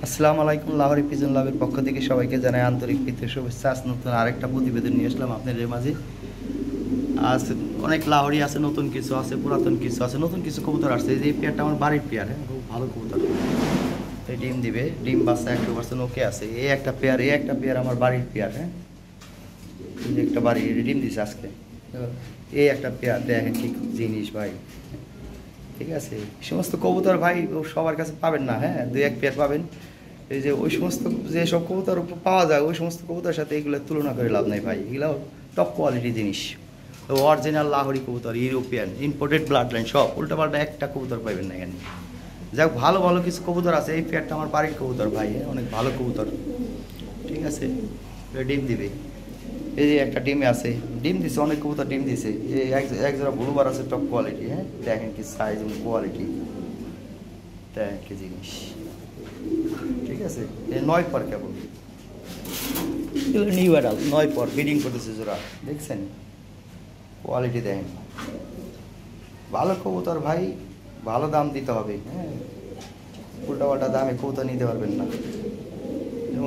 আসসালামু আলাইকুম। লাহোরি পিজন লাভের পক্ষ থেকে সবাইকে জানাই আন্তরিক প্রীতি শুভেচ্ছা। আজ নতুন আরেকটা প্রতিবেদন নিয়ে আসলাম আপনাদের মাঝে। আজ অনেক লাহোরি আছে, নতুন কিছু আছে, পুরাতন কিছু আছে, নতুন কিছু কবুতর আসছে। এই যে এই পেয়ারটা আমার বাড়ির পেয়ার, হ্যাঁ, খুব ভালো কবুতর। এই ডিম দিবে, ডিম বাচ্চা 100% ওকে আছে। এই একটা পেয়ার আমার বাড়ির পেয়ার, হ্যাঁ, এই যে একটা বাড়ি ডিম দিছে আজকে। এই একটা পেয়ার দেখেন ঠিক জিনিস ভাই, ঠিক আছে। এই সমস্ত কবুতর ভাই সবার কাছে পাবেন না, হ্যাঁ, দুই এক পেয়ার পাবেন। এই যে ওই সমস্ত যেসব কবুতর পাওয়া যায় ওই সমস্ত কবুতরের সাথে এগুলোর তুলনা করে লাভ নাই ভাই। এগুলো টপ কোয়ালিটি জিনিস, অরিজিনাল লাহোরি কবুতর, ইউরোপিয়ান ইম্পোর্টেড ব্লাড লাইন, সব উল্টাপাল্টা একটা কবুতর পাইবেন না এখানে। যাক, ভালো ভালো কিছু কবুতর আছে। এই পেয়ারটা আমার বাড়ির কবুতর ভাই, অনেক ভালো কবুতর, ঠিক আছে। ডিম দিবে, এই যে একটা ডিমে আছে, ডিম দিছে, অনেক কবুতর ডিম দিছে। এই এক জোড়া ব্লুবার আছে টপ কোয়ালিটি, হ্যাঁ, দেখেন কি সাইজ এবং কোয়ালিটি, দেখেন কি জিনিস, ঠিক আছে। 9 পর কেবল, নিউ অ্যাডাল 9 পর ব্রিডিং করতেছে জোড়া, দেখছেন কোয়ালিটি দেখেন। ভালো কবুতর ভাই, ভালো দাম দিতে হবে, হ্যাঁ, উল্টাপাল্টা দামে কবুতর নিতে পারবেন না।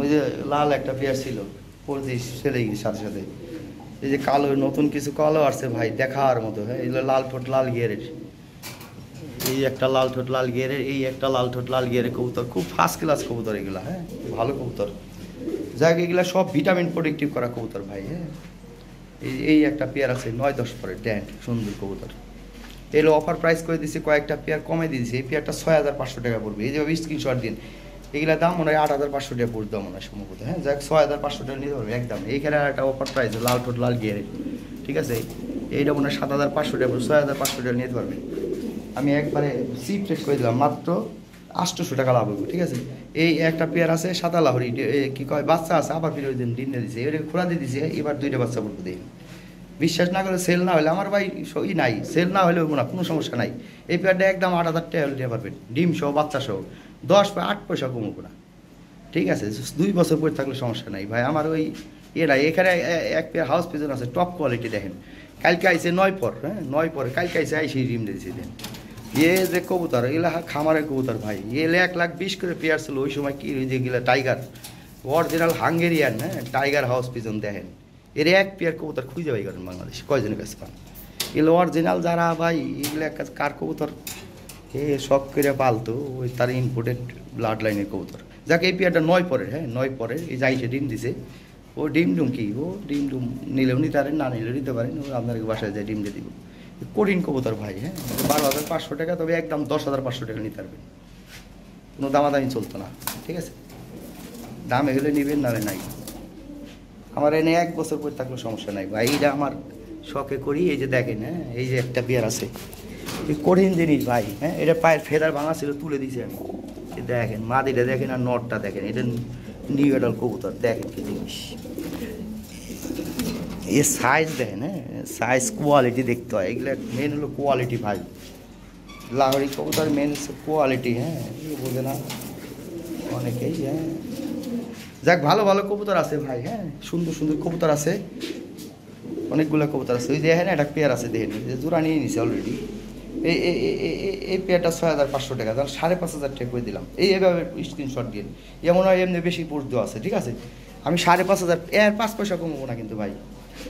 ওই যে লাল একটা পেয়ার ছিল, পরদিশ ছেড়ে গিয়ে সাথে সাথে। এই যে কালো নতুন কিছু কালো আসছে ভাই, দেখার মতো, হ্যাঁ, এগুলো লাল ঠোঁট লাল গিয়ারের, এই একটা লাল ঠোঁট লাল গিয়ারের, এই একটা লাল ঠোঁট লাল গিয়ারের কবুতর, খুব ফার্স্ট ক্লাস কবুতর এগুলা, হ্যাঁ, ভালো কবুতর। যাক, এগুলা সব ভিটামিন প্রোটেক্টিভ করা কবুতর ভাই, হ্যাঁ। এই একটা পেয়ার আছে 9-10 পরে ড্যান্ট, সুন্দর কবুতর। এগুলো অফার প্রাইস করে দিচ্ছে, কয়েকটা পেয়ার কমে দিয়েছে। এই পেয়ারটা 6500 টাকা পড়বে। এই যে স্ক্রিনশট দিন, এগুলা দাম মনে হয় 8500 টাকা পড়বে মনে হয় সম্ভবত, হ্যাঁ। যাক, 6500 টাকা নিতে পারবে একদম। এইখানে আর একটা অফার প্রাইস লাল ঠোঁট লাল গিয়ারের, ঠিক আছে। এইটা মনে হয় 7500 টাকা পড়বে, 6500 টাকা নিতে পারবে। আমি একবারে সিপ রেট করে দিলাম, মাত্র 800 টাকা লাভ হবে, ঠিক আছে। এই একটা পেয়ার আছে সাদা লাহোরি, কি কয় বাচ্চা আছে, আবার ফিরে ওই দিন ডিম দিয়ে দিছে, এবারে খোলা দিয়ে দিছে, এবার 2টা বাচ্চা পড়বে দিই। বিশ্বাস না করে, সেল না হলে আমার ভাই নাই, সেল না হলেও না, কোনো সমস্যা নাই। এই পেয়ারটা একদম 8000 টাকা হলে নিতে পারবেন, ডিম সহ বাচ্চা সহ, 8 পয়সা কমবো না, ঠিক আছে। 2 বছর পরে থাকলে সমস্যা নাই ভাই। আমার ওই নাই, এখানে এক পেয়ার হাউস পিজন আছে টপ কোয়ালিটি, দেখেন। কালকে আইসে 9 পর, হ্যাঁ, 9 পরে কালকে আইসে ডিম দিয়েছে দেন। যে কবুতর এগুলা খামারের কবুতর ভাই, এলে 1,20,000 করে পেয়ার ছিল ওই সময়। কি যেগুলো টাইগার, অরিজিনাল হাঙ্গেরিয়ান, হ্যাঁ, টাইগার হাউস পিজন দেখেন। এর এক পেয়ার কবুতর খুঁজে পাই করেন বাংলাদেশ, কয়জনের কাছে পান? এগুলো অরিজিনাল যারা ভাই, এগুলো কার কবুতর এ শখ করে পালতো, ওই তার ইম্পোর্টেড ব্লাড লাইনের কবুতর। যাকে এই পেয়ারটা 9 পরের, হ্যাঁ, 9 পরের, এই যাইছে ডিম দিছে। ও ডিম কি, ও ডিম নিলেও নিতে পারেন, না নিলেও নিতে পারেন, ও আপনার বাসায় যায় ডিম দিয়ে দিব। কঠিন কবুতর ভাই, হ্যাঁ, 12,500 টাকা, তবে একদম 10,500 টাকা নিতে পারবেন, কোনো দামাদামি চলতো না, ঠিক আছে। দাম এগুলো নেবেন, নামে নাই। আমার এনে 1 বছর পর থাকলে সমস্যা নাই ভাই। এইটা আমার শখে করি। এই যে দেখেন, হ্যাঁ, এই যে একটা পেয়ার আছে, এই কঠিন জিনিস ভাই, হ্যাঁ, এটা পায়ের ফেদার ভাঙা ছিল, তুলে দিয়েছি আমি। দেখেন মাদিটা দেখেন, আর নটটা দেখেন, এটা নিউ অ্যাডাল কবুতর, দেখেন কি জিনিস। এ সাইজ দেখেন, হ্যাঁ, সাইজ কোয়ালিটি দেখতে হয়। এগুলো মেন হলো কোয়ালিটি ভাই, লাহোরি কবুতর মেন হচ্ছে কোয়ালিটি, হ্যাঁ, বোঝে না অনেকেই, হ্যাঁ। যাক, ভালো ভালো কবুতর আছে ভাই, হ্যাঁ, সুন্দর সুন্দর কবুতর আছে, অনেকগুলো কবুতর আছে। ওই দেখেন একটা পেয়ার আছে, দেখেন জোড়া নিয়ে নিছে অলরেডি। এই পেয়ারটা 6500 টাকা, তাহলে 5500 টাকা করে দিলাম। এইভাবে স্ক্রিনশট দিয়ে এমন হয় এমনি বেশি পোস্ট দেওয়া আছে, ঠিক আছে। আমি 5500, এর 5 পয়সা কমবো না কিন্তু ভাই।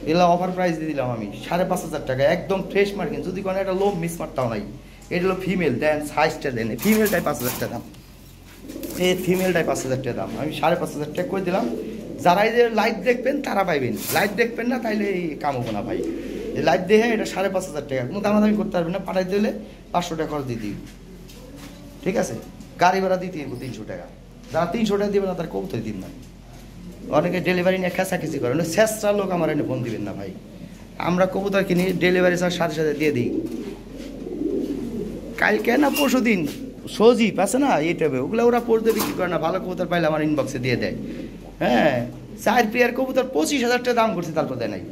এগুলো অফার প্রাইস দিয়ে দিলাম আমি 5500 টাকা, একদম ফ্রেশ মার্কিন। যদি কোনো একটা লোভ মিস মারটাও নাই। এটা হলো ফিমেল, দেন সাইজটা দেন, ফিমেলটাই 5000 টাকা দাম, এই ফিমেলটাই 5000 টাকা দাম। আমি 5500 টাকা করে দিলাম। যারা এই যে লাইভ দেখবেন তারা পাইবেন, লাইভ দেখবেন না তাইলে এই কাম হবো না ভাই। লাইভ দেখে এটা 5500 টাকা, কোনো দামাদামি করতে পারবেন না। পাঠাই দিলে 500 টাকা খরচ দিয়ে দিই, ঠিক আছে। গাড়ি ভাড়া দিতে দিব 300 টাকা। যারা 300 টাকা দিবেন না তার কবুতর দিন না। অনেকে ডেলিভারি নিয়ে খেঁচাখেঁচি করেন, শেষরা লোক আমার এনে ফোন দিবেন না ভাই। আমরা কবুতর কিনি, ডেলিভারি চার্জ সাথে সাথে দিয়ে দিই। কালকে না পরশু দিন সজীব আছে না ইউটিউবে, ওগুলো ওরা পড়তে বিক্রি করে না। ভালো কবুতর পাইলে আমার ইনবক্সে দিয়ে দেয়, হ্যাঁ। 4 পেয়ার কবুতর 25,000 টাকা দাম করছে, তারপর দেয় নাই।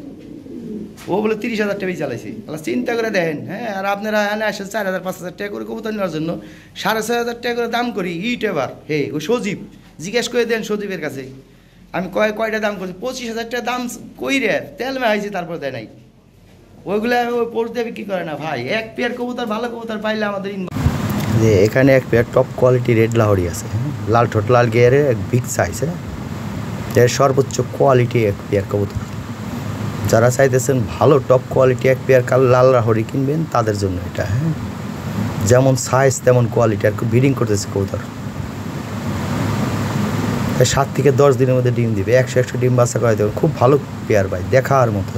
ও বলে 30,000 টাকাই চালাইছি। তাহলে চিন্তা করে দেখেন, হ্যাঁ। আর আপনারা এনে আসেন 4,000-5,000 টাকা করে কবুতর নেওয়ার জন্য, 6,500 টাকা করে দাম করি ইউটিউবার, হে ও সজীব, জিজ্ঞেস করে দেন সজীবের কাছে। আমি কয়টা দাম করছি, 25,000 টাকা দাম কই রে, তেল মেহাইছি, তারপর দেয় নাই। ওইগুলো পড়তে বিক্রি করে না ভাই। এক পেয়ার কবুতর ভালো কবুতর পাইলে আমাদের যে এখানে এক pair top quality red Lahori আছে, লাল ঠোঁট লাল গিয়ারের এক বিগ সাইজ, এর সর্বোচ্চ কোয়ালিটি এক পেয়ার কবুতর। যারা চাইতেছেন ভালো টপ কোয়ালিটি এক পেয়ার লাল লাহোরি কিনবেন তাদের জন্য এটা। যেমন সাইজ তেমন কোয়ালিটি, আর ব্রিডিং করতেছে কবুতর। 7 থেকে 10 দিনের মধ্যে ডিম দিবে, 100 ডিম বাচ্চা করে দেবে। খুব ভালো পেয়ার ভাই, দেখার মতো।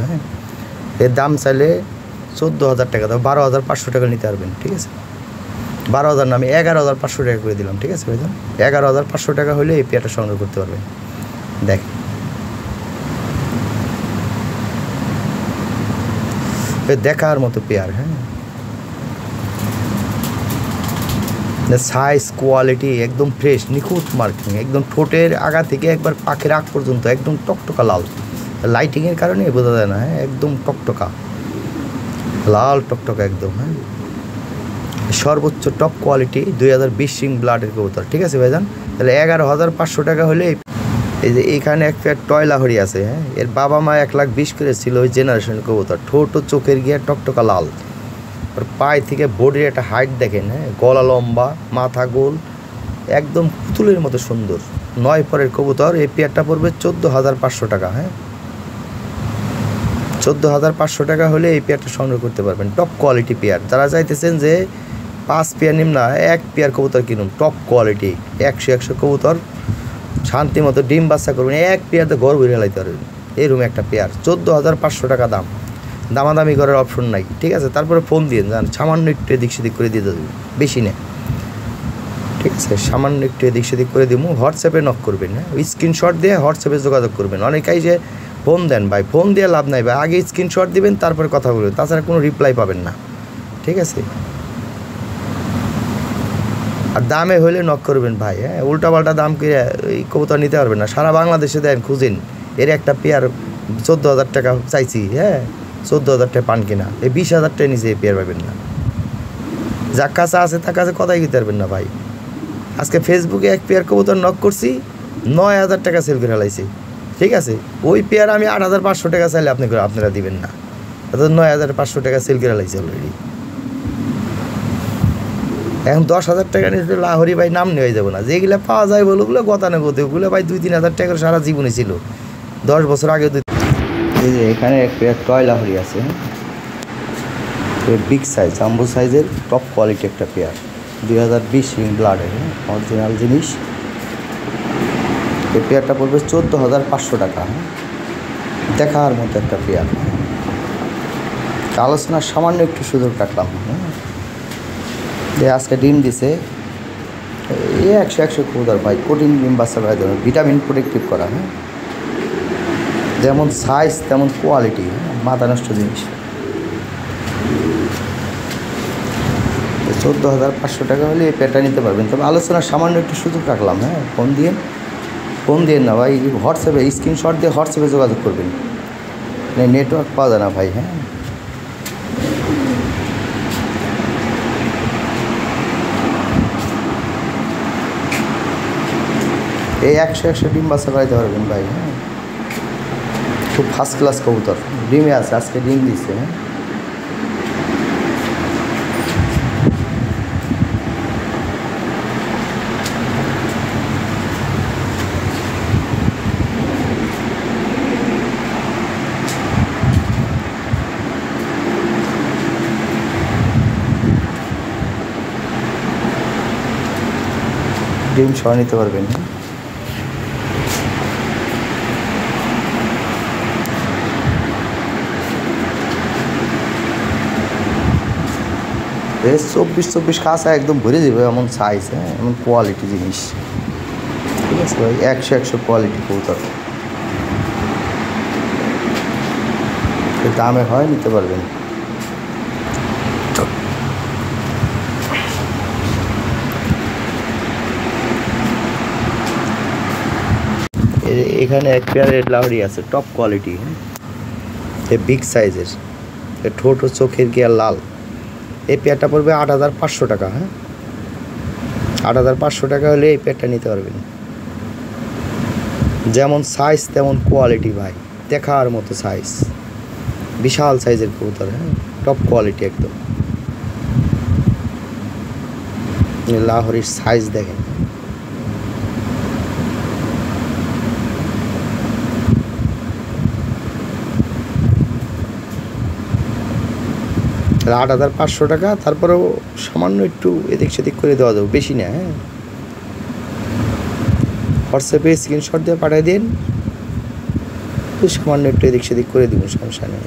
এর দাম চাইলে 14,000 টাকা, তবে 12,500 টাকা নিতে পারবেন, ঠিক আছে? 12,000 না, আমি 11,500 টাকা করে দিলাম, ঠিক আছে ভাইজান? 11,500 টাকা হলে এই পেয়ারটা সংগ্রহ করতে পারবেন। দেখ, দেখার মতো পেয়ার। সাইজ কোয়ালিটি একদম ফ্রেশ, নিখুঁত মার্কিং, একদম ঠোঁটের আগা থেকে একবার পাখের আগ পর্যন্ত একদম টকটকা লাল। লাইটিংয়ের কারণে বোঝা যায় না, একদম টকটকা লাল টকটকা একদম। সর্বোচ্চ টপ কোয়ালিটি 2020 সিং ব্লাডের কবুতর, ঠিক আছে ভাইজান? তাহলে 11,500 টাকা হলে এই যে এইখানে এক পেয়ার টয় লাহোরি আছে। এর বাবা মা 1,20,000 করে ছিল, ওই জেনারেশন কবুতর। ঠোঁট ও চোখের গিয়ে টকটকা লাল, ওর পায়ে থেকে বডির একটা হাইট দেখেন, গলা লম্বা, মাথা গোল, একদম পুতুলের মতো সুন্দর। 9 পরের কবুতর। এই পেয়ারটা পড়বে 14,500 টাকা। 14,500 টাকা হলে এই পেয়ারটা সংগ্রহ করতে পারবেন। Top quality pair. যারা চাইতেছেন যে 5 পেয়ার নিম না, 1 পেয়ার কবুতর কিনুন, টপ কোয়ালিটি 100 কবুতর শান্তি মতো ডিম বাচ্চা করবেন, 1 পেয়ারতে ঘর ঘুরে লাইতে পারবেন। এই রুমে একটা পেয়ার 14,500 টাকা দাম, দামাদামি করার অপশন নাই, ঠিক আছে? তারপরে ফোন দিয়ে যান, সামান্য একটু এদিক সেদিক করে দিয়ে দেবেন, বেশি নেই, ঠিক আছে? সামান্য একটু এদিক সেদিক করে দিব। হোয়াটসঅ্যাপে নক করবেন, ওই স্ক্রিনশট দিয়ে হোয়াটসঅ্যাপে যোগাযোগ করবেন। অনেকেই যে ফোন দেন ভাই, ফোন দিয়ে লাভ নাই ভাই, আগে স্ক্রিনশট দিবেন তারপরে কথা বলবেন, তাছাড়া কোনো রিপ্লাই পাবেন না, ঠিক আছে? আর দামে হলে নক করবেন ভাই। উল্টাপাল্টা দাম করে এই কবুতর নিতে পারবেন না। সারা বাংলাদেশে দেন, খুঁজেন। এর একটা পেয়ার 14,000 টাকা চাইছি, 14,000 টাকা পান কিনা, এই 20,000 টাকা নিচে এই পেয়ার পাবেন না। যার কাছে আছে তার কাছে কথাই দিতে পারবেন না ভাই। আজকে ফেসবুকে এক পেয়ার কবুতর নক করছি, 9,000 টাকা সেল করে ফেলাইছি, ঠিক আছে? ওই পেয়ার আমি 8,500 টাকা চাইলে আপনারা দিবেন না, 9,500 টাকা সেল করে ফেলাইছি অলরেডি। এখন 10,000 টাকা নিয়ে লাহোরি ভাই নাম নিয়ে যাবো না। যেগুলো পাওয়া যায় ওগুলো গতানুগত, ওগুলো ভাই 2-3 হাজার টাকার সারা জীবনে ছিল, 10 বছর আগে। এই যে এখানে এক পেয়ার টয় লাহোরি আছে, বিগ সাইজ, জাম্বো সাইজের টপ কোয়ালিটি একটা পেয়ার, 2020 সিং ব্লাডের, অরিজিনাল জিনিস। এই পেয়ারটা পড়বে 14,500 টাকা। দেখার মতো একটা পেয়ার। আলোচনার সামান্য একটু সুযোগ কাটলাম। যে আজকে ডিম দিছে, এই 100 কবুতর ভাই, কঠিন ডিম বাচ্চা করার জন্য ভিটামিন প্রোটেক্টিভ করা। যেমন সাইজ তেমন কোয়ালিটি, মাথা নষ্ট জিনিস। 14,500 টাকা হলে এই পেয়ারটা নিতে পারবেন। তবে আলোচনার সামান্য একটু সুযোগ রাখলাম। ফোন দিয়ে না ভাই, হোয়াটসঅ্যাপে স্ক্রিনশট দিয়ে হোয়াটসঅ্যাপে যোগাযোগ করবেন, নেটওয়ার্ক পাওয়া যায় না ভাই। এই 100 ডিম বাচ্চা করাইতে পারবেন ভাই। খুব ফার্স্ট ক্লাস কবুতর, ডিমে আছে, আজকে ডিম দিচ্ছে। ডিম সহ নিতে পারবেন। বেশ 24 খাসা একদম ভরে যাবে, এমন সাইজ, এমন কোয়ালিটি জিনিস, ঠিক আছে ভাই? 100 কোয়ালিটি কবুতর, দামে হয় নিতে পারবেন। এখানে এক পেয়ার রেড লাহোরি আছে, টপ কোয়ালিটি, বিগ সাইজের, ঠোঁট ও চোখের গিয়ার লাল। এই পেয়ারটা পড়বে 8,500 টাকা। 8,500 টাকা হলে এই পেয়ারটা নিতে পারবেন। যেমন সাইজ তেমন কোয়ালিটি ভাই, দেখার মতো সাইজ, বিশাল সাইজের কবুতর, টপ কোয়ালিটি একদম। লাহোরের সাইজ দেখেন। তাহলে 8,500 টাকা, তারপরেও সামান্য একটু এদিক সেদিক করে দেওয়া যাবে, বেশি না। হ্যাঁ, হোয়াটসঅ্যাপে স্ক্রিনশট দিয়ে পাঠিয়ে দিন, সামান্য একটু এদিক সেদিক করে দিব, সমস্যা নেই।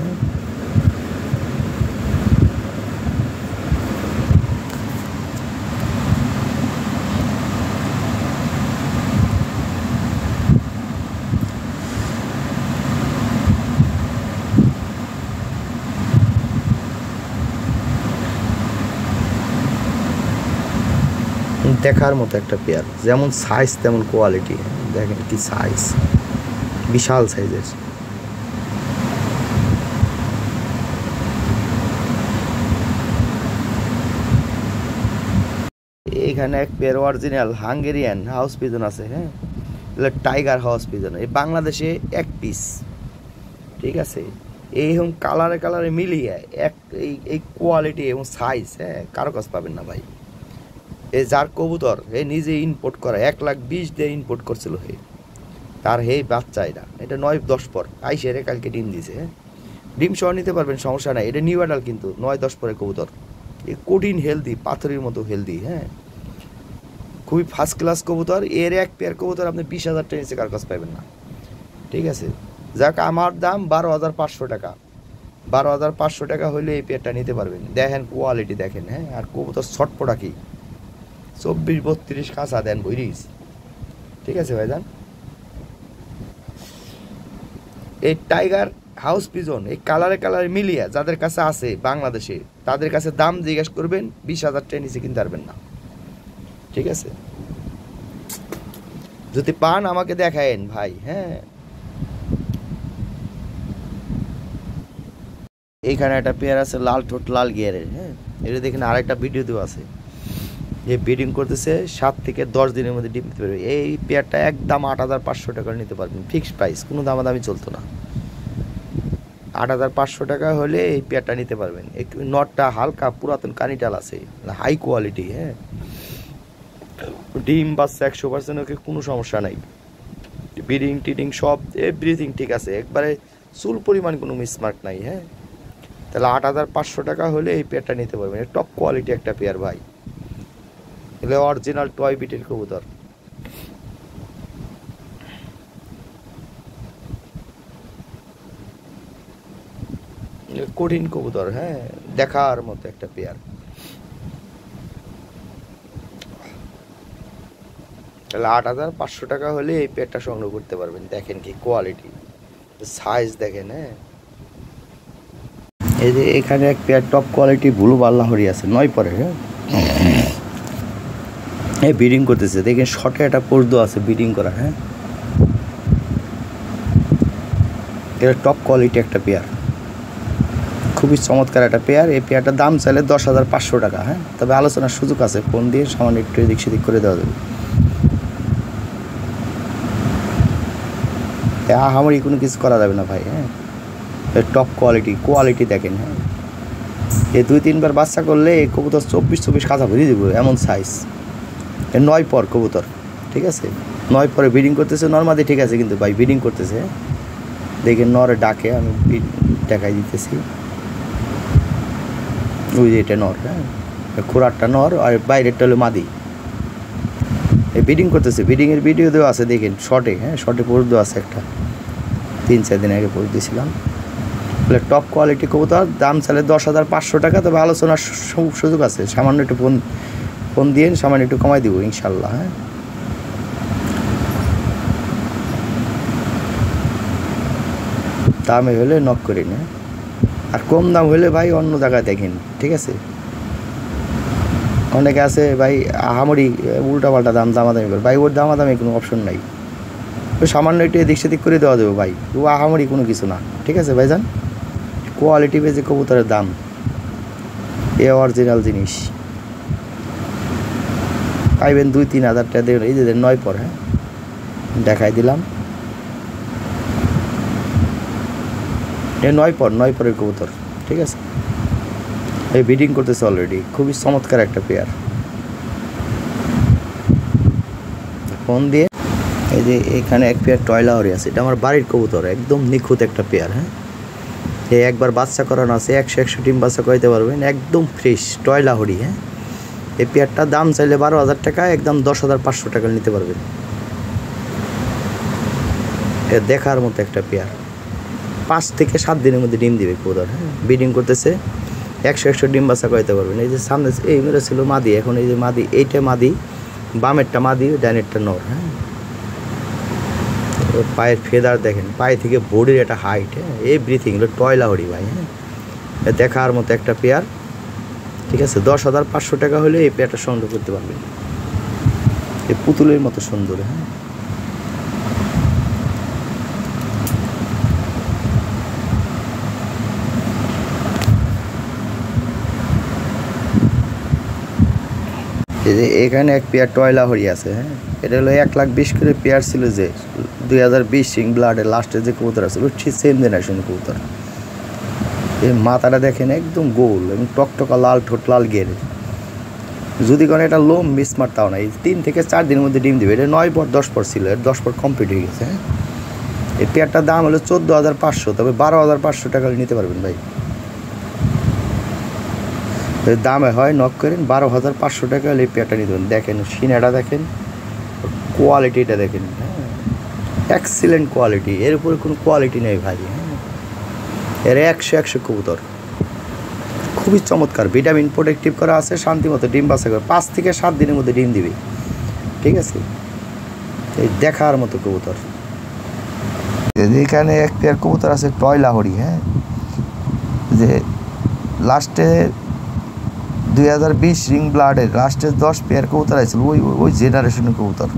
দেখার মতো একটা পেয়ার, যেমন সাইজ তেমন কোয়ালিটি। দেখেন কি সাইজ, বিশাল সাইজের। এখানে এক pair original Hungarian house pigeon আছে। হ্যাঁ, এগুলো টাইগার হাউস পিজন, এই বাংলাদেশে এক পিস। ঠিক আছে, এইরকম কালারে মিলিয়ে এই কোয়ালিটি এবং সাইজ, হ্যাঁ, কারো কাছ পাবেন না ভাই। এ যার কবুতর হে নিজে ইম্পোর্ট করা, 1,20,000 দিয়ে ইম্পোর্ট করছিল হে, তার হে বাচ্চা। এটা 9-10 পর আইসে রে কালকে ডিম দিছে। হ্যাঁ, ডিম সহ নিতে পারবেন, সমস্যা নাই। এটা নিউ অ্যাডাল কিন্তু 9-10 পরে কবুতর, এ কঠিন হেলদি, পাথরের মতো হেলদি। হ্যাঁ, খুবই ফার্স্ট ক্লাস কবুতর। এর এক পেয়ার কবুতর আপনি 20,000 টাকা নিচে কার কাছ পাবেন না। ঠিক আছে, যাক আমার দাম 12,500 টাকা। 12,500 টাকা হলে এই পেয়ারটা নিতে পারবেন। দেখেন কোয়ালিটি দেখেন। হ্যাঁ, আর কবুতর ছটপটা কি 24-32 কাঁচা দেন বইরিস। ঠিক আছে ভাইজান, এই টাইগার হাউস পিজন এই কালারে মিলিয়ে যাদের কাছে আছে বাংলাদেশে, তাদের কাছে দাম জিজ্ঞেস করবেন, 20,000 টাকা নিচে কিনতে পারবেন না। ঠিক আছে, যদি পান আমাকে দেখায়েন ভাই। হ্যাঁ, এইখানে একটা পেয়ার আছে লাল ঠোঁট লাল গিয়ারের। হ্যাঁ, এটা দেখেন, আরেকটা ভিডিও দেওয়া আছে, যে ব্রিডিং করতেছে 7 থেকে 10 দিনের মধ্যে ডিম দিতে পারবে। এই পেয়ারটা একদম 8,500 টাকা নিতে পারবেন, ফিক্সড প্রাইস, কোনো দামাদামি চলতো না। 8,500 টাকা হলে এই পেয়ারটা নিতে পারবেন। একটু নটটা হালকা পুরাতন কানিটাল আছে, হাই কোয়ালিটি। হ্যাঁ, ডিম বাচ্চা 100%, ওকে কোনো সমস্যা নাই। ব্রিডিং টিডিং সব এভরিথিং ঠিক আছে, একবারে চুল পরিমাণ কোনো মিসমার্ক নাই। হ্যাঁ, তাহলে 8,500 টাকা হলে এই পেয়ারটা নিতে পারবেন। টপ কোয়ালিটি একটা পেয়ার ভাই, এগুলো অরিজিনাল টয় বিটের কবুতর। কঠিন কবুতর। হ্যাঁ, দেখার মতো একটা পেয়ার। তাহলে 8,500 টাকা হলে এই পেয়ারটা সংগ্রহ করতে পারবেন। দেখেন কি কোয়ালিটি, সাইজ দেখেন। হ্যাঁ, এই যে এখানে এক পেয়ার টপ কোয়ালিটি ব্লু বাল্লাহরি আছে 9 পরে। হ্যাঁ, এই ব্রিডিং করতেছে, দেখেন শর্টে একটা পর্দো আছে ব্রিডিং করা। হ্যাঁ, এটা টপ কোয়ালিটি একটা পেয়ার, খুবই চমৎকার একটা পেয়ার। এই পেয়ারটার দাম চাইলে 10,500 টাকা। হ্যাঁ, তবে আলোচনার সুযোগ আছে, ফোন দিয়ে সামান্য একটু এদিক সেদিক করে দেওয়া যাবে। আহামরি কোনো কিছু করা যাবে না ভাই। হ্যাঁ, টপ কোয়ালিটি দেখেন। হ্যাঁ, এই 2-3 বার বাচ্চা করলে এই কবুতর 24 কাঁচা ভরিয়ে দেবো, এমন সাইজ। 9 পর কবুতর। ঠিক আছে, 9 পরে ব্রিডিং করতেছে নর্মালি। ঠিক আছে, কিন্তু ভাই ব্রিডিং করতেছে, দেখেন নরে ডাকে, আমি দেখাই দিতেছি। ওই যে এটা নর। হ্যাঁ, খোরাকটা নর, আর বাইরেরটা হলো মাদি। এই ব্রিডিং করতেছে, ব্রিডিংয়ের ভিডিও দেওয়া আছে দেখেন শর্টে। হ্যাঁ, শর্টে পোস্ট দেওয়া আছে একটা, 3-4 দিন আগে পোস্ট দিয়েছিলাম। বলে টপ কোয়ালিটি কবুতর, দাম চাইলে 10,500 টাকা। তবে আলোচনার সুযোগ আছে, সামান্য একটু ফোন দিয়ে সামান্য একটু কমাই দিব ইনশাল্লাহ। হ্যাঁ, দামে হলে নক করি না, আর কম দাম হলে ভাই অন্য জায়গায় দেখেন। ঠিক আছে, অনেকে আছে ভাই আহামরি উল্টাপাল্টা দামাদামি করে, ভাই ওর দামাদামি কোনো অপশন নাই। ওই সামান্য একটু এদিক সেদিক করে দেওয়া যাবে ভাই, ও আহামরি কোনো কিছু না। ঠিক আছে ভাইজান, কোয়ালিটি বেজে কবুতরের দাম, এ অরিজিনাল জিনিস পাইবেন 2-3 হাজার টাকা দেবেন। এই যে 9 পর। হ্যাঁ, দেখাই দিলাম, এ 9 পরের কবুতর। ঠিক আছে, এই ব্রিডিং করতেছে অলরেডি, খুবই চমৎকার একটা পেয়ার। ফোন দিয়ে এই যে এখানে এক পেয়ার টয়লাহরি আছে, এটা আমার বাড়ির কবুতর, একদম নিখুঁত একটা পেয়ার। হ্যাঁ, এই একবার বাচ্চা করানো আছে, 100 ডিম বাচ্চা করাইতে পারবেন, একদম ফ্রেশ টয়লাহরি। হ্যাঁ, এই পেয়ারটার দাম চাইলে 12,000 টাকা, একদম 10,500 টাকা নিতে পারবেন। এটা দেখার মতো একটা পেয়ার, 5 থেকে 7 দিনের মধ্যে ডিম দিবে কবুতর। হ্যাঁ, ব্রিডিং করতেছে, 100 ডিম বাচ্চা করাইতে পারবেন। এই যে সামনে এই মেরে ছিল মাদি, এখন এই যে মাদি, এইটা মাদি, বামেরটা মাদি, ডাইনেরটা নর। হ্যাঁ, পায়ের ফেদার দেখেন, পায়ে থেকে বডির একটা হাইট। হ্যাঁ, এই ব্রিথিং হলো টয়লাহরি ভাই। হ্যাঁ, দেখার মতো একটা পেয়ার, ঠিক আছে। 10,500 টাকা হলে এই পেয়ারটা সংগ্রহ করতে পারবেন, এই পুতুলের মতো সুন্দর। হ্যাঁ, এখানে এক পেয়ার টয়লাহরি আছে। হ্যাঁ, এটা হলো 1,20,000 করে পেয়ার ছিল, যে 2020 সিং ব্লাডের লাস্টে যে কবুতর আছে, ঠিক সেম জেনারেশন কবুতর। এই মাথাটা দেখেন একদম গোল এবং টকটকা লাল ঠোঁট, লাল গের। যদি কোনো এটা লোম মিস মারতাও না, এই 3 থেকে 4 দিনের মধ্যে ডিম দেবে। এটা 9 পর 10 পর ছিল, 10 পর কমপ্লিট হয়ে গেছে। হ্যাঁ, এই পেয়ারটার দাম হলো 14,500, তবে 12,500 টাকা নিতে পারবেন ভাই। দামে হয় নক করেন, 12,500 টাকা হলে এই পেয়ারটা নিতে পারেন। দেখেন সিনাটা দেখেন, কোয়ালিটিটা দেখেন। হ্যাঁ, এক্সিলেন্ট কোয়ালিটি, এর উপরে কোনো কোয়ালিটি নেই ভাই। হ্যাঁ, এর 100 কবুতর, খুবই চমৎকার, ভিটামিন প্রোটেক্টিভ করা আছে, শান্তি মতো ডিম বাচ্চা করে 5 থেকে 7 দিনের মধ্যে ডিম দিবে। ঠিক আছে, এই দেখার মতো কবুতর। এখানে এক পেয়ার কবুতর আছে টয়লাহরি। হ্যাঁ, যে লাস্টে 2020 রিং ব্লাডের লাস্টে 10 পেয়ার কবুতর আছে, ওই জেনারেশনের কবুতর।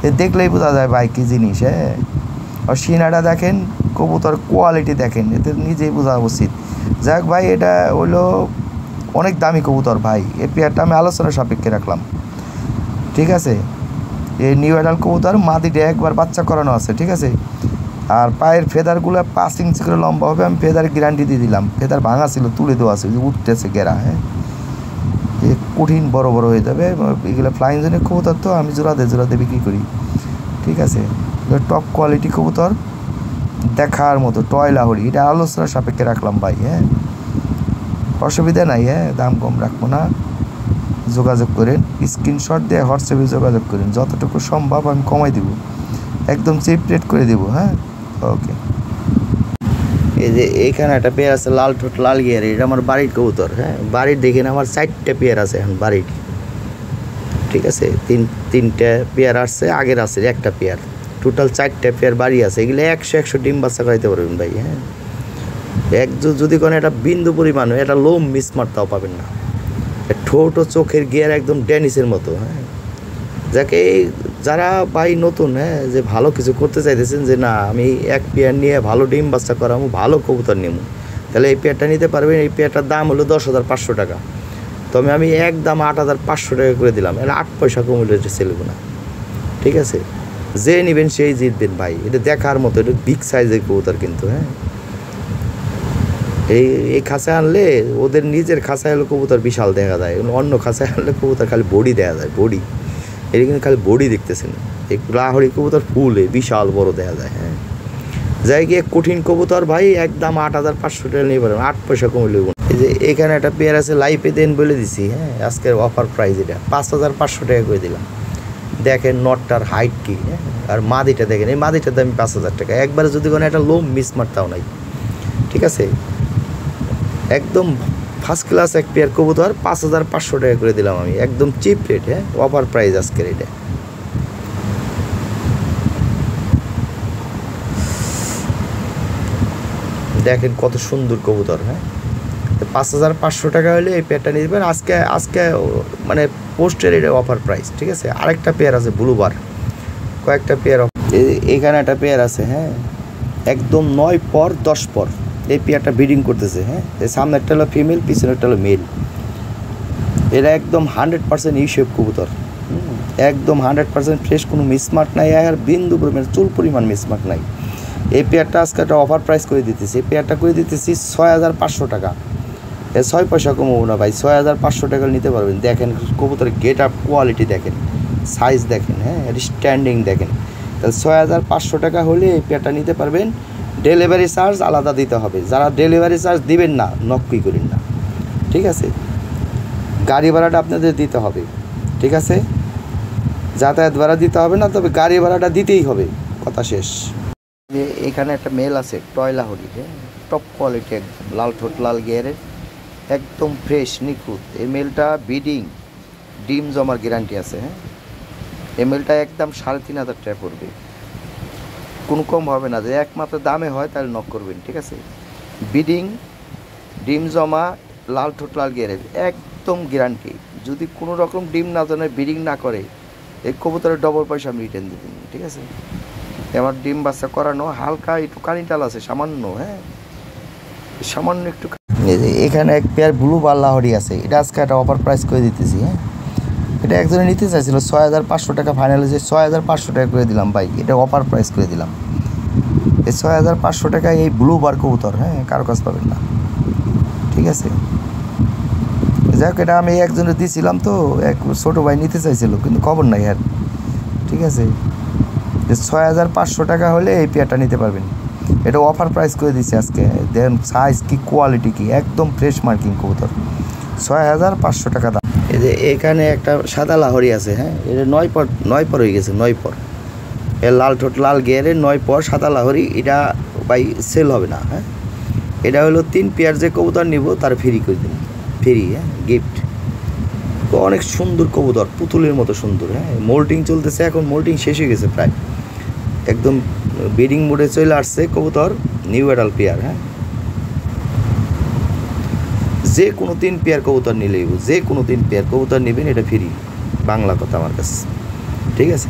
এ দেখলেই বোঝা যায় ভাই কী জিনিস। হ্যাঁ, আর সিনাটা দেখেন, কবুতর কোয়ালিটি দেখেন, এতে নিজেই বোঝা উচিত। যাক ভাই, এটা হলো অনেক দামি কবুতর ভাই। এই পেয়ারটা আমি আলোচনা সাপেক্ষে রাখলাম, ঠিক আছে। এই নিউ অ্যাডাল কবুতর, মাদিটা একবার বাচ্চা করানো আছে, ঠিক আছে। আর পায়ের ফেদারগুলো 5 ইঞ্চি করে লম্বা হবে, আমি ফেদার গ্যারান্টি দিয়ে দিলাম। ফেদার ভাঙা ছিল, তুলে দেওয়া আছে, উঠতেছে গেরা। হ্যাঁ, কঠিন বড় বড় হয়ে যাবে এগুলো। ফ্লাইং জোনের কবুতর তো আমি জোড়াতে বিক্রি করি, ঠিক আছে। টপ কোয়ালিটি কবুতর, দেখার মতো টয়লাহরি। এটা আলোচনা সাপেক্ষে রাখলাম ভাই। হ্যাঁ, অসুবিধা নাই। হ্যাঁ, দাম কম রাখবো না, যোগাযোগ করেন, স্ক্রিনশট দিয়ে হোয়াটসঅ্যাপে যোগাযোগ করেন, যতটুকু সম্ভব আমি কমাই দেবো, একদম চিপ রেট করে দেবো। হ্যাঁ, ওকে। এই যে এইখানে একটা পেয়ার আছে লাল ঠোঁট, লাল গিয়ার, এটা আমার বাড়ির কবুতর। হ্যাঁ, বাড়ির দেখেন আমার 4টা পেয়ার আছে এখন বাড়ির, ঠিক আছে। তিনটা পেয়ার আসছে, আগের আছে একটা পেয়ার, টোটাল 4টা পেয়ার বাড়ি আছে। এগুলো 100 ডিম বাচ্চা করাইতে পারবেন ভাই। হ্যাঁ, যদি কোনো একটা বিন্দু পরিমাণ এটা লোম মিস মারতেও পাবেন না। ঠোঁট ও চোখের গিয়ার একদম ডেনিসের মতো। হ্যাঁ, যাকে যারা ভাই নতুন, হ্যাঁ, যে ভালো কিছু করতে চাইতেছেন, যে না আমি এক পেয়ার নিয়ে ভালো ডিম বাচ্চা করাবো, ভালো কবুতর নেব, তাহলে এই পেয়ারটা নিতে পারবেন। এই পেয়ারটার দাম হলো 10,500 টাকা, তবে আমি একদম 8,500 টাকা করে দিলাম। এটা 8 পয়সা কমলে সেলবো না, ঠিক আছে। যে নেবেন সেই জিতবেন ভাই। এটা দেখার মতো, এটা বিগ সাইজের কবুতর কিন্তু। হ্যাঁ, এই খাঁচায় আনলে ওদের নিজের খাঁচায় হলে কবুতর বিশাল দেখা যায়, অন্য খাঁচায় আনলে কবুতর খালি বডি দেখা যায়, বডি। এটা কিন্তু খালি বডি দেখতেছেন। এই লাহোরি কবুতর ফুলে বিশাল বড় দেখা যায়। হ্যাঁ, যাই গিয়ে কঠিন কবুতর ভাই, একদম 8,500 টাকা নিয়ে পারেন, 8 পয়সা কমে নেব। এই যে এখানে একটা পেয়ার আছে, লাইফে দেন বলে দিছি। হ্যাঁ, আজকের অফার প্রাইস এটা 5,500 টাকা করে দিলাম। দেখেন নটটার হাইট কী। হ্যাঁ, আর মাদিটা দেখেন, এই মাদিটার দাম 5,000 টাকা। একবারে যদি কোনো একটা লোম মিস মারতাও নাই, ঠিক আছে। একদম ফার্স্ট ক্লাস এক পেয়ার কবুতর, 5,500 টাকা করে দিলাম আমি, একদম চিপ রেট। হ্যাঁ, অফার প্রাইস আজকের এটা। দেখেন কত সুন্দর কবুতর। হ্যাঁ, 5,500 টাকা হলে এই পেয়ারটা নিয়ে দেবেন আজকে মানে পোস্টের এটা অফার প্রাইস, ঠিক আছে। আরেকটা পেয়ার আছে ব্লুবার, কয়েকটা পেয়ার এখানে একটা পেয়ার আছে। হ্যাঁ, একদম 9 পর 10 পর এই পেয়ারটা ব্রিডিং করতেছে। হ্যাঁ, এই সামনেরটা হলো ফিমেল, পিছনেরটা হলো মেল। এরা একদম 100% ইউশেপ কবুতর, একদম 100% ফ্রেশ, কোনো মিসমার্ক নাই, আর বিন্দু পরিমাণ চুল পরিমাণ মিসমার্ক নাই। এই পেয়ারটা আজকে একটা অফার প্রাইস করে দিতেছি, এই পেয়ারটা করে দিতেছি 6,500 টাকা। 6 পয়সা কমবো না ভাই, 6,500 টাকা নিতে পারবেন। দেখেন কবুতরের গেট আপ কোয়ালিটি দেখেন, সাইজ দেখেন, হ্যাঁ, স্ট্যান্ডিং দেখেন। তাহলে 6,500 টাকা হলে এই পেয়ারটা নিতে পারবেন। ডেলিভারি চার্জ আলাদা দিতে হবে। যারা ডেলিভারি চার্জ দিবেন না, নক্কই করেন না, ঠিক আছে? গাড়ি ভাড়াটা আপনাদের দিতে হবে, ঠিক আছে? যাতায়াত ভাড়া দিতে হবে না, তবে গাড়ি ভাড়াটা দিতেই হবে, কথা শেষ। যে এখানে একটা মেল আছে টয়লা হরি, হ্যাঁ, টপ কোয়ালিটি, একদম লাল ঠোঁট, লাল গিয়ারের, একদম ফ্রেশ নিখুঁত। এই মেলটা ব্রিডিং ডিম জমার গ্যারান্টি আছে, হ্যাঁ। এই মেলটা একদম 3,500 টাকা পড়বে, কোনো কম হবে না। যে একমাত্র দামে হয় তাহলে নক করবেন, ঠিক আছে? ব্রিডিং ডিম জমা লাল ঠোঁট, লাল গিয়ারের, একদম গ্যারান্টি। যদি কোনো রকম ডিম না জানে, ব্রিডিং না করে, এই কবুতরের ডবল পয়সা আমি রিটার্ন দেবেন, ঠিক আছে? আমার ডিম বাচ্চা করানো, হালকা একটু কানিটাল আছে সামান্য, হ্যাঁ, সামান্য একটু। এখানে এক পেয়ার ব্লু বাল্লাহরি আছে, এটা আজকে একটা অফার প্রাইস করে দিতেছি, হ্যাঁ। এটা একজনে নিতে চাইছিল 6,500 টাকা, ফাইনালে যে 6,500 টাকা করে দিলাম ভাই, এটা অফার প্রাইস করে দিলাম। এই 6,500 টাকায় এই ব্লু বার কবুতর, হ্যাঁ, কারো কাজ পাবেন না, ঠিক আছে? যাই হোক, এটা আমি একজনে দিয়েছিলাম, তো এক ছোটো ভাই নিতে চাইছিল, কিন্তু খবর নাই আর, ঠিক আছে? 6,500 টাকা হলে এই পেয়ারটা নিতে পারবেন। এটা অফার প্রাইস করে দিচ্ছে আজকে। দেখেন সাইজ কি, কোয়ালিটি কি, একদম ফ্রেশ মার্কিং কবুতর, 6,500 টাকা দাম। এই যে এখানে একটা সাদা লাহরি আছে, হ্যাঁ, এটা 9 পর হয়ে গেছে, 9 পর। এর লাল ঠোঁট, লাল গিয়ারের 9 পর সাদা লাহরি, এটা ভাই সেল হবে না, হ্যাঁ। এটা হলো 3 পেয়ার যে কবুতর নিব তার ফ্রি করে দিন, ফ্রি, হ্যাঁ, গিফট। তো অনেক সুন্দর কবুতর, পুতুলের মতো সুন্দর, হ্যাঁ। মোল্টিং চলতেছে এখন, মোল্টিং শেষ হয়ে গেছে প্রায়, একদম ব্রিডিং মোডে চলে আসছে কবুতর, নিউ অ্যাডাল্ট পেয়ার, হ্যাঁ। যে কোনো 3 পেয়ার কবুতর নিলেই, যে কোনো 3 পেয়ার কবুতর নেবেন, এটা ফ্রি, বাংলা কথা আমার কাছে, ঠিক আছে?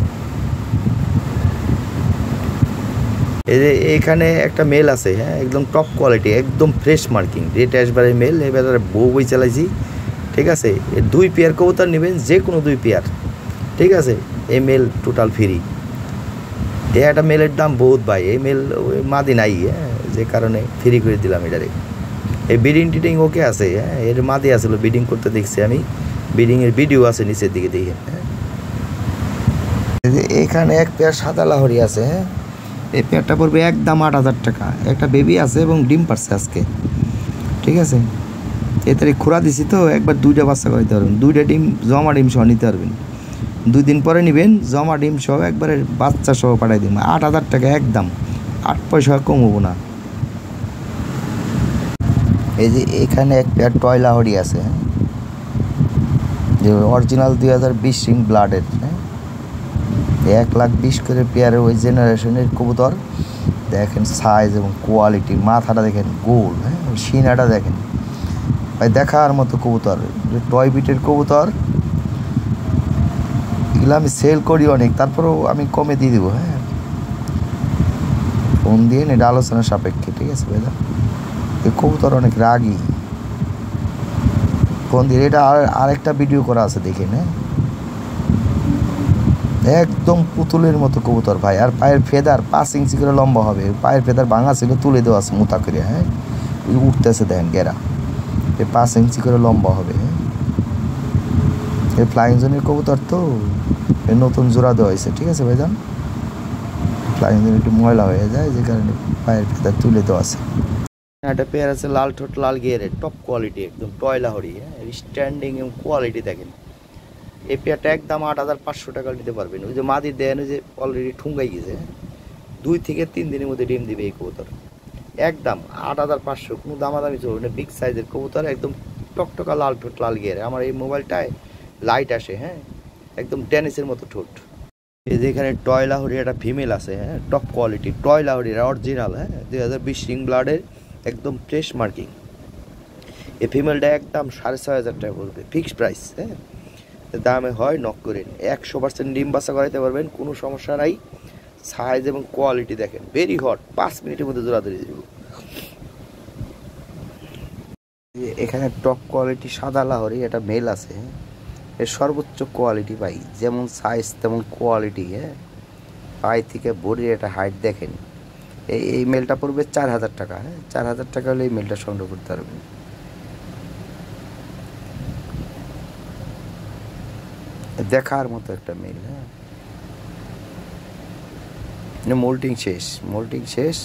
এই যে এখানে একটা মেল আছে, হ্যাঁ, একদম টপ কোয়ালিটি, একদম ফ্রেশ মার্কিং, রেড অ্যাশবারের মেল, এবার বই চালাইছি, ঠিক আছে? 2 পেয়ার কবুতর নেবেন, যে কোনো 2 পেয়ার, ঠিক আছে? এই মেল টোটাল ফ্রি। এই একটা মেলের দাম বহুত ভাই, এই মেল মাদি নাই, হ্যাঁ, যে কারণে ফ্রি করে দিলাম এটারে। এই বিডিং টিডিং ওকে আছে, হ্যাঁ, এর মাদি আসলো বিডিং করতে দেখছি আমি, বিডিংয়ের ভিডিও আছে নিচের দিকে দেখে, হ্যাঁ। এখানে এক পেয়ার সাদা লাহরি আছে, হ্যাঁ, এই পেয়ারটা পড়বে একদম 8,000 টাকা। একটা বেবি আছে এবং ডিম পারছে আজকে, ঠিক আছে? এই তারিখ খোরা দিছি, তো একবার 2টা বাচ্চা করাইতে পারবেন, 2টা ডিম জমা ডিম সহ নিতে পারবেন। 2 দিন পরে নেবেন, জমা ডিম সহ একবারে বাচ্চা সহ পাঠাই দিন, 8,000 টাকা একদম, 8 পয়সা কমবো না। এই যে এখানে এক পেয়ার টয়লা হরি আছে, হ্যাঁ, যে অরিজিনাল 2020 রিং ব্লাডের, হ্যাঁ, 1,20,000 করে পেয়ারের, ওই জেনারেশনের কবুতর। দেখেন সাইজ এবং কোয়ালিটি, মাথাটা দেখেন গোল, হ্যাঁ, সিনাটা দেখেন ভাই, দেখার মতো কবুতর, টয় বিটের কবুতর। এগুলো আমি সেল করি অনেক, তারপরেও আমি কমে দিয়ে দেবো, হ্যাঁ, ফোন দিয়ে এটা আলোচনা সাপেক্ষে, ঠিক আছে ভাইদা? এই কবুতর অনেক রাগী, ফোন দিয়ে। এটা আরেকটা ভিডিও করা আছে, দেখেন, হ্যাঁ, একদম পুতুলের মতো কবুতর ভাই। আর পায়ের ফেদার 5 ইঞ্চি করে লম্বা হবে, পায়ের ফেদার ভাঙা ছিল, তুলে দেওয়া আছে মোটা করে, হ্যাঁ, উঠতেছে দেখেন গেরা, 5 ইঞ্চি করে লম্বা হবে, হ্যাঁ। এই ফ্লাইং জোনের কবুতর, তো নতুন জোড়া দেওয়া হয়েছে, ঠিক আছে ভাইজান? ফ্লাইং জোন একটু ময়লা হয়ে যায়, যে কারণে পায়ের ফেদার তুলে দেওয়া আছে। একটা পেয়ার আছে লাল ঠোঁট, লাল গিয়ারের, টপ কোয়ালিটি, একদম টয়লা হরি, হ্যাঁ, স্ট্যান্ডিং এবং কোয়ালিটি দেখেন। এই পেয়ারটা একদম 8,500 টাকা নিতে পারবেন। ওই যে মাদি দেন, ওই যে অলরেডি ঠুঙ্গাই গেছে, 2 থেকে 3 দিনের মধ্যে ডিম দিবে এই কবুতর, একদম 8,500, কোনো দামাদামি চলবে না। বিগ সাইজের কবুতর, একদম টকটকা লাল ঠোঁট, লাল গিয়ারে। আমার এই মোবাইলটায় লাইট আসে, হ্যাঁ, একদম ডেনিসের মতো ঠোঁট। এই যে এখানে টয়লা হরি একটা ফিমেল আছে, হ্যাঁ, টপ কোয়ালিটি টয়লা হরির অরিজিনাল, হ্যাঁ, 2020 রিং ব্লাডের, একদম ফ্রেশ মার্কিং। এই ফিমেলটা একদম 6,500 টাকা পড়বে, ফিক্সড প্রাইস, হ্যাঁ। দামে হয় নক করেন, 100% ডিম বাচ্চা করাইতে পারবেন, কোনো সমস্যা নাই। সাইজ এবং কোয়ালিটি দেখেন, ভেরি হট, 5 মিনিটের মধ্যে জোড়া ধরে দেব। এখানে টপ কোয়ালিটি সাদা লাহরি, এটা মেল আছে, এর সর্বোচ্চ কোয়ালিটি ভাই, যেমন সাইজ তেমন কোয়ালিটি, হ্যাঁ। পায়ে থেকে বডির একটা হাইট দেখেন। এই মেলটা পড়বে 4,000 টাকা, হ্যাঁ, 4,000 টাকা হলে এই মেলটা সংগ্রহ করতে পারবেন। দেখার মতো একটা মেল। হ্যাঁ, মোল্টিং শেষ, মোল্টিং শেষ,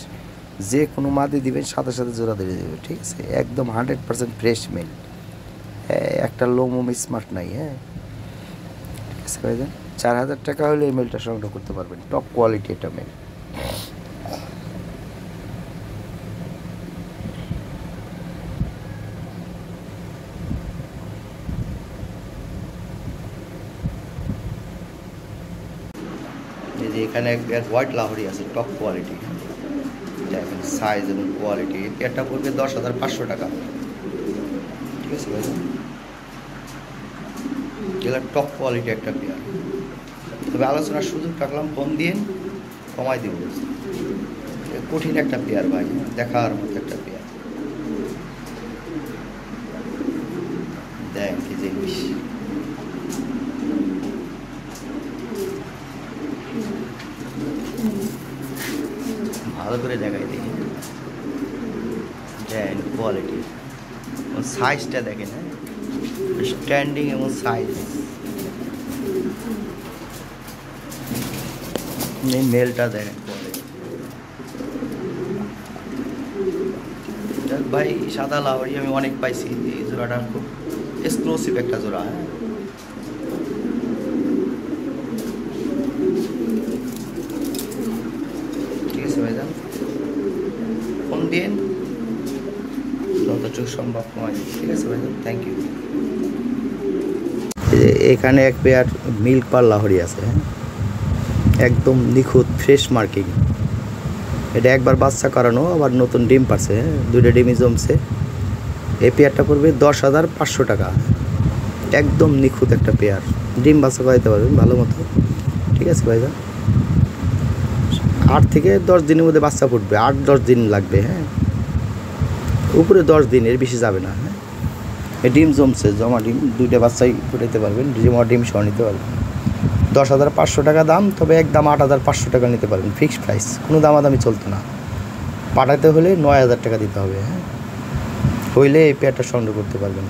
যে কোনো মাদি দিবেন সাথে সাথে জোড়া দিয়ে দেবে। ঠিক আছে, একদম 100% ফ্রেশ মেল। হ্যাঁ, একটা লোমো স্মার্ট নাই। হ্যাঁ, ঠিক আছে ভাইজান, 4000 টাকা হলে এই মেলটা সংগ্রহ করতে পারবেন। টপ কোয়ালিটি এটা মেল। এখানে হোয়াইট লাহোরি আছে, টপ কোয়ালিটি। দেখেন সাইজ এবং কোয়ালিটি। এটা পড়বে 10,500 টাকা। ঠিক আছে ভাই, এগুলো টপ কোয়ালিটি একটা পেয়ার। তবে আলোচনার সুযোগ রাখলাম, ফোন দিয়ে কমাই দিব। কঠিন একটা পেয়ার ভাই, দেখার মতো একটা পেয়ার। দেখ কি জিনিস, ভালো করে দেখাই দেখি। দেন কোয়ালিটি, সাইজটা দেখেন। হ্যাঁ, স্ট্যান্ডিং এবং সাইজ। এই মেলটা দেখেন কোয়ালিটি। ভাই সাদা লাহোরি আমি অনেক পাইছি, এই জোড়াটা খুব এক্সক্লুসিভ একটা জোড়া। হ্যাঁ, ঠিক আছে ভাইজান, ফোন দিন যতটুকু সম্ভব নয়। ঠিক আছে ভাইজান, থ্যাংক ইউ। এখানে এক পেয়ার মিল্ক পার লাহোরি আছে। হ্যাঁ, একদম নিখুঁত ফ্রেশ মার্কিং। এটা একবার বাচ্চা করানো, আবার নতুন ডিম পারছে। হ্যাঁ, দুইটা ডিমই জমছে। এই পেয়ারটা পড়বে 10,500 টাকা। একদম নিখুঁত একটা পেয়ার, ডিম বাচ্চা করাইতে পারবেন ভালো মতো। ঠিক আছে ভাইজান, 8 থেকে 10 দিনের মধ্যে বাচ্চা ফুটবে। 8-10 দিন লাগবে। হ্যাঁ, উপরে 10 দিন, এর বেশি যাবে না। হ্যাঁ, এই ডিম জমছে, জমা ডিম, দুইটা বাচ্চাই ফুটাইতে পারবেন, জমা ডিম সহ নিতে পারবেন। 10,500 টাকা দাম, তবে একদম 8,500 টাকা নিতে পারবেন। ফিক্সড প্রাইস, কোনো দামাদামি চলতো না। পাঠাতে হলে 9,000 টাকা দিতে হবে। হ্যাঁ, হইলে এই পেয়ারটা সংগ্রহ করতে পারবেন,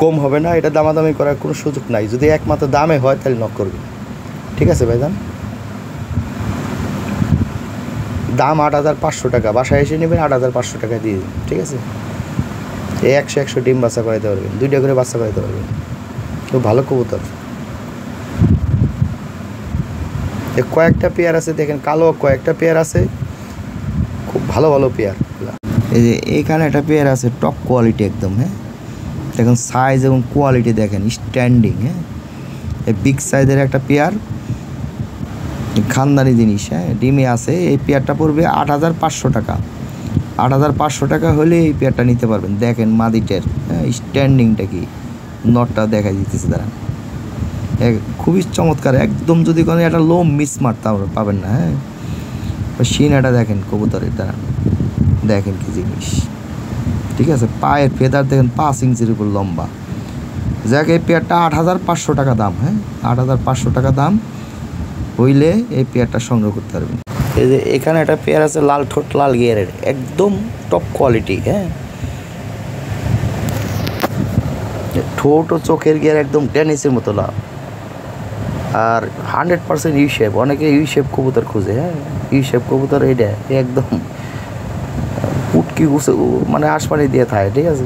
কম হবে না। এটা দামাদামি করার কোনো সুযোগ নাই। যদি একমাত্র দামে হয় তাহলে নক করবেন। ঠিক আছে ভাইজান, দাম 8,500 টাকা। বাসায় এসে নেবেন, 8,500 টাকা দিয়ে দিন। ঠিক আছে, এই 100 ডিম বাচ্চা করাইতে পারবেন, 2টা করে বাচ্চা করাইতে পারবেন। খুব ভালো কবুতর। কয়েকটা পেয়ার আছে দেখেন, কালো কয়েকটা পেয়ার আছে, খুব ভালো ভালো পেয়ার। এই যে এইখানে একটা পেয়ার আছে, টপ কোয়ালিটি একদম। হ্যাঁ, দেখুন সাইজ এবং কোয়ালিটি দেখেন, স্ট্যান্ডিং। হ্যাঁ, এই বিগ সাইজের একটা পেয়ার, খানদানি জিনিস। হ্যাঁ, ডিমে আছে। এই পেয়ারটা পড়বে 8,500 টাকা। 8,500 টাকা হলে এই পেয়ারটা নিতে পারবেন। দেখেন মাদিটার স্ট্যান্ডিংটা কি, নটটা দেখা দিতেছে, দাঁড়ান। খুবই চমৎকার একদম। যদি কোনো একটা লো মিস মারতে পাবেন না। হ্যাঁ, সিনাটা দেখেন কবুতরের, দাঁড়ান দেখেন কি জিনিস। ঠিক আছে, পায়ের ফেদার দেখেন 5 ইঞ্চির উপর লম্বা। যাক, এই পেয়ারটা 8,500 টাকা দাম। হ্যাঁ, 8,500 টাকা দাম হইলে এই পেয়ারটা সংগ্রহ করতে পারবেন। এই যে এখানে একটা পেয়ার আছে, লাল ঠোঁট লাল গিয়ারের, একদম টপ কোয়ালিটি। হ্যাঁ, ঠোঁট ও চোখের গিয়ার একদম টেনিসের মতো লাল, আর 100% ইউ শেপ। অনেকে ইউ শেপ কবুতর খুঁজে। হ্যাঁ, ইউ শেপ কবুতর এটা একদম পুটকি মানে আসমানি দিয়ে থাকে। ঠিক আছে,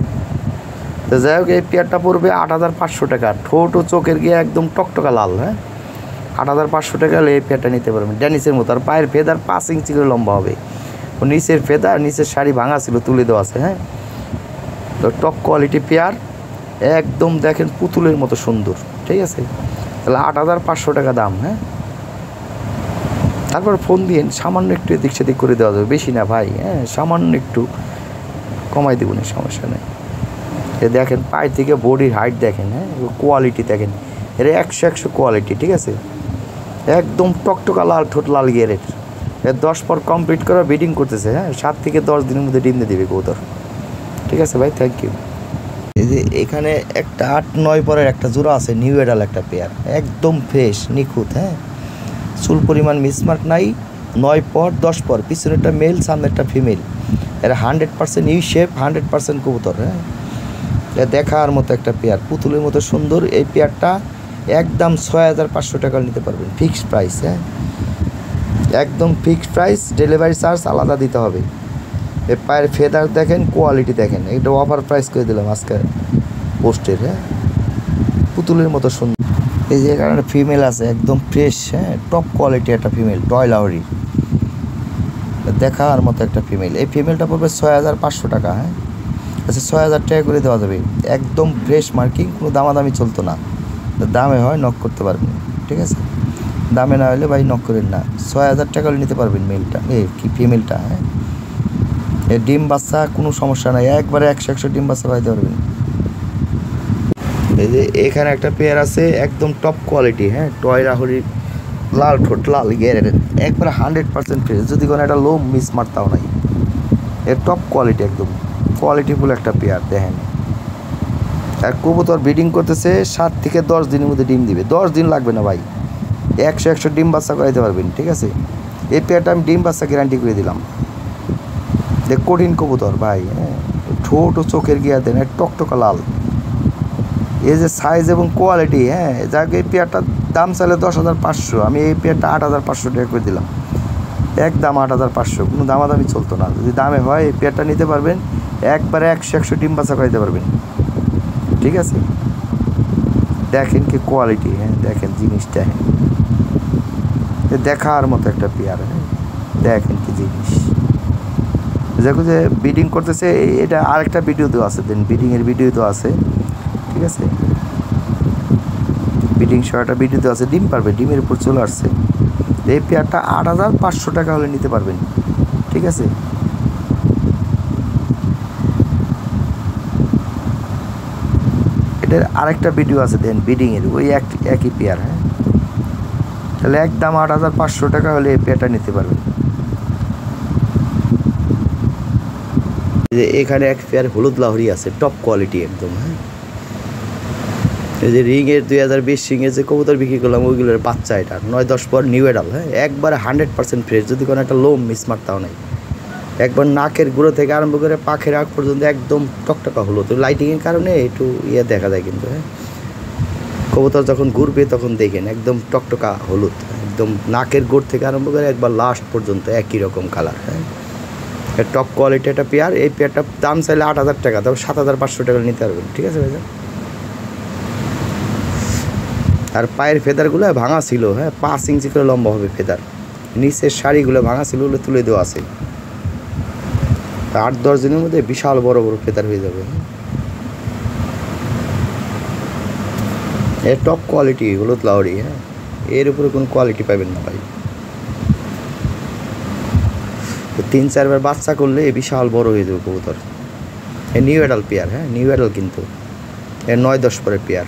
তো যাই হোক, এই পেয়ারটা পড়বে 8,500 টাকা। ঠোঁট ও চোখের গিয়ে একদম টকটকা লাল। হ্যাঁ, 8,500 টাকা হলে এই পেয়ারটা নিতে পারবেন, ড্যানিসের মতো। আর পায়ের ফেদার 5 ইঞ্চি করে লম্বা হবে। ও নিচের ফেদার, নিচের শাড়ি ভাঙা ছিল, তুলে দেওয়া আছে। হ্যাঁ, তো টপ কোয়ালিটি পেয়ার, একদম দেখেন পুতুলের মতো সুন্দর। ঠিক আছে, তাহলে 8,500 টাকা দাম। হ্যাঁ, তারপর ফোন দিয়ে সামান্য একটু এদিক সেদিক করে দেওয়া যাবে, বেশি না ভাই। হ্যাঁ, সামান্য একটু কমাই দেবো না, সমস্যা নেই। এ দেখেন পায়ের থেকে বডির হাইট দেখেন। হ্যাঁ, কোয়ালিটি দেখেন, এর 100 কোয়ালিটি। ঠিক আছে, একদম টকটকা লাল ঠোঁট লাল গিয়ারের। এর 10 পর কমপ্লিট করা ব্রিডিং করতেছে। হ্যাঁ, 7 থেকে 10 দিনের মধ্যে ডিম দিয়ে দেবে কবুতর। ঠিক আছে ভাই, থ্যাংক ইউ। এই যে এখানে একটা 8-9 পরের একটা জোড়া আছে, নিউ এডাল একটা পেয়ার, একদম ফ্রেশ নিখুঁত। হ্যাঁ, চুল পরিমাণ মিসমার্ক নাই। 9 পর 10 পর, পিছনেরটা মেল, সামনেরটা ফিমেল। এরা 100% ইউ শেপ, 100% কবুতর। হ্যাঁ, দেখার মতো একটা পেয়ার, পুতুলের মতো সুন্দর। এই পেয়ারটা একদম 6500 টাকা নিতে পারবেন, ফিক্সড প্রাইস। হ্যাঁ, একদম ফিক্সড প্রাইস, ডেলিভারি চার্জ আলাদা দিতে হবে। এর পায়ের ফেদার দেখেন, কোয়ালিটি দেখেন, এটা অফার প্রাইস করে দিলাম আজকে পোস্টের। হ্যাঁ, পুতুলের মতো সুন্দর। এই যে এখানে ফিমেল আছে একদম ফ্রেশ, হ্যাঁ, টপ কোয়ালিটি একটা ফিমেল, টয় লাহরি, দেখার মতো একটা ফিমেল। এই ফিমেলটা পড়বে 6500 টাকা। হ্যাঁ, আচ্ছা 6000 টাকা করে দেওয়া যাবে, একদম ফ্রেশ মার্কিং, কোনো দামাদামি চলতো না। দামে হয় নক করতে পারবেন, ঠিক আছে, দামে না হলে ভাই নক করেন না। 6000 টাকা হলে নিতে পারবেন মেলটা, কি ফিমেলটা। হ্যাঁ, এই ডিম বাচ্চা কোনো সমস্যা নাই, একবারে 100 ডিম বাচ্চা পাইতে পারবেন। এই যে এখানে একটা পেয়ার আছে একদম টপ কোয়ালিটি, হ্যাঁ, টয় লাহরি, লাল ঠোঁট, লাল গেরের, একবারে 100% ফ্রেশ, যদি কোনো একটা লোম মিস মারতাও নাই। এর টপ কোয়ালিটি, একদম কোয়ালিটিফুল একটা পেয়ার দেখেন। আর কবুতর ব্রিডিং করতেছে 7 থেকে 10 দিনের মধ্যে ডিম দিবে, 10 দিন লাগবে না ভাই, 100 ডিম বাচ্চা করাইতে পারবেন, ঠিক আছে। এই পেয়ারটা আমি ডিম বাচ্চা গ্যারান্টি করে দিলাম। দেখ কঠিন কবুতর ভাই, হ্যাঁ, ঠোঁট ও চোখের গিয়া দেন, টকটকা লাল, এই যে সাইজ এবং কোয়ালিটি। হ্যাঁ, যাক এই পেয়ারটার দাম চাইলে 10,500, আমি এই পেয়ারটা 8,500 টাকা করে দিলাম, একদম 8,500, কোনো দামাদামি চলতো না। যদি দামে হয় এই পেয়ারটা নিতে পারবেন, একবারে 100 ডিম বাচ্চা করাইতে পারবেন, ঠিক আছে। দেখেন কি কোয়ালিটি, হ্যাঁ, দেখেন জিনিসটা, হ্যাঁ, দেখার মতো একটা পেয়ার। হ্যাঁ, দেখেন কি জিনিস। দেখো যে ব্রিডিং করতেছে, এটা আরেকটা ভিডিও তো আছে, দেন ব্রিডিংয়ের ভিডিও তো আছে, ঠিক আছে, ব্রিডিং সহ একটা ভিডিও তো আছে। ডিম পারবে, ডিমের উপর চলে আসছে। এই পেয়ারটা 8,500 টাকা হলে নিতে পারবেন, ঠিক আছে। এটার আরেকটা ভিডিও আছে দেন ব্রিডিংয়ের, ওই একই পেয়ার। হ্যাঁ, তাহলে একদম 8,500 টাকা হলে এই পেয়ারটা নিতে পারবেন। যে এখানে এক পেয়ার হলুদ লাহরি আছে, টপ কোয়ালিটি একদম। হ্যাঁ, এই যে রিংয়ের 2020 রিংয়ের যে কবুতর বিক্রি করলাম ওইগুলোর বাচ্চা, এটা 9-10 পর নিউ এডাল। হ্যাঁ, একবারে 100% ফ্রেশ, যদি কোনো একটা লোম মিস মারতাও নাই। একবার নাকের গুঁড়ো থেকে আরম্ভ করে পাখের আগ পর্যন্ত একদম টকটকা হলুদ, লাইটিংয়ের কারণে একটু দেখা যায় কিন্তু। হ্যাঁ, কবুতর যখন ঘুরবে তখন দেখেন একদম টকটকা হলুদ, একদম নাকের গোড় থেকে আরম্ভ করে একবার লাস্ট পর্যন্ত একই রকম কালার। হ্যাঁ, টপ কোয়ালিটি একটা পেয়ার। এই পেয়ারটার দাম চাইলে 8,000 টাকা, তবে 7,500 টাকা নিতে পারবেন, ঠিক আছে ভাইয়া। আর পায়ের ফেদারগুলো ভাঙা ছিল, হ্যাঁ, 5 ইঞ্চি করে লম্বা হবে ফেদার, নিচের শাড়িগুলো ভাঙা ছিল, ওগুলো তুলে দেওয়া আছে। 8-10 দিনের মধ্যে বিশাল বড় বড় ফেদার হয়ে যাবে। এর টপ কোয়ালিটি হলুদ লাহরি। হ্যাঁ, এর উপরে কোনো কোয়ালিটি পাবেন না ভাই। 3-4 বার বাচ্চা করলে বিশাল বড় হয়ে যাবে কবুতর। এ নিউ এডাল পেয়ার। হ্যাঁ, নিউ এডাল কিন্তু, এর 9-10 পরের পেয়ার।